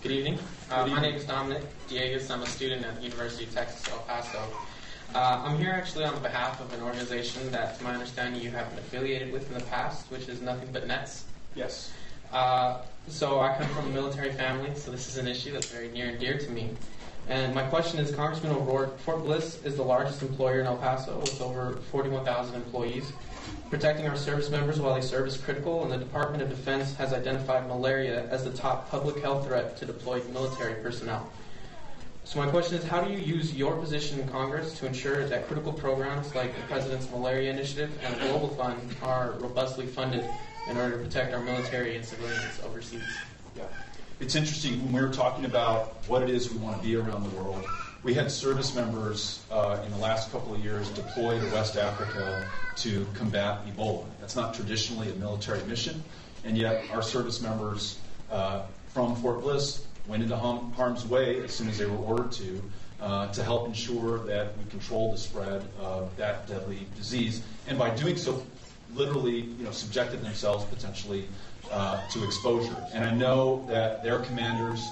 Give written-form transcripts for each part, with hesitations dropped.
Good evening. My name is Dominic Diegas. I'm a student at the University of Texas, El Paso. I'm here actually on behalf of an organization that, to my understanding, you have been affiliated with in the past, which is Nothing But Nets. Yes. So I come from a military family, so this is an issue that's very near and dear to me. And my question is, Congressman O'Rourke, Fort Bliss is the largest employer in El Paso with over 41,000 employees. Protecting our service members while they serve is critical, and the Department of Defense has identified malaria as the top public health threat to deployed military personnel. So my question is, how do you use your position in Congress to ensure that critical programs like the President's Malaria Initiative and the Global Fund are robustly funded in order to protect our military and civilians overseas? Yeah. It's interesting, when we were talking about what it is we want to be around the world, we had service members in the last couple of years deploy to West Africa to combat Ebola. That's not traditionally a military mission, and yet our service members from Fort Bliss went into harm's way as soon as they were ordered to help ensure that we control the spread of that deadly disease. And by doing so, literally, subjected themselves potentially to exposure. And I know that their commanders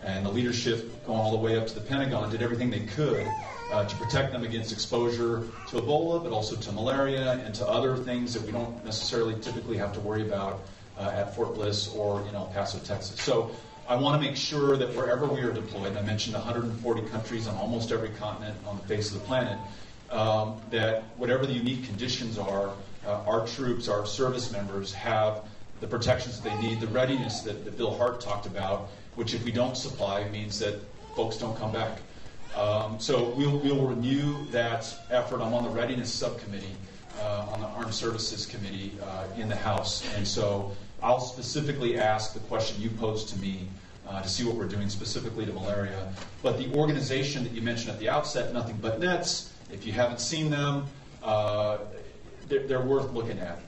and the leadership going all the way up to the Pentagon did everything they could to protect them against exposure to Ebola, but also to malaria and to other things that we don't necessarily typically have to worry about at Fort Bliss or in El Paso, Texas. So I want to make sure that wherever we are deployed, and I mentioned 140 countries on almost every continent on the face of the planet, that whatever the unique conditions are, our troops, our service members have the protections that they need, the readiness that Bill Hart talked about, which if we don't supply means that folks don't come back. So we'll renew that effort. I'm on the Readiness Subcommittee, on the Armed Services Committee in the House. And so I'll specifically ask the question you posed to me to see what we're doing specifically to malaria. But the organization that you mentioned at the outset, Nothing But Nets, if you haven't seen them, they're worth looking at.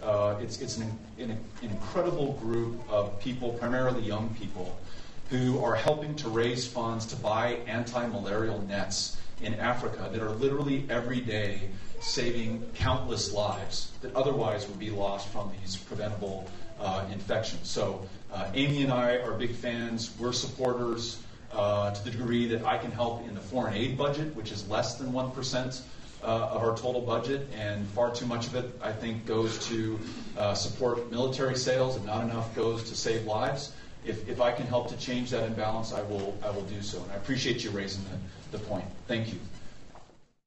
It's an incredible group of people, primarily young people, who are helping to raise funds to buy anti-malarial nets in Africa that are literally every day saving countless lives that otherwise would be lost from these preventable infections. So Amy and I are big fans. We're supporters to the degree that I can help in the foreign aid budget, which is less than 1% of our total budget, and far too much of it, I think, goes to support military sales and not enough goes to save lives. If I can help to change that imbalance, I will do so. And I appreciate you raising the point. Thank you.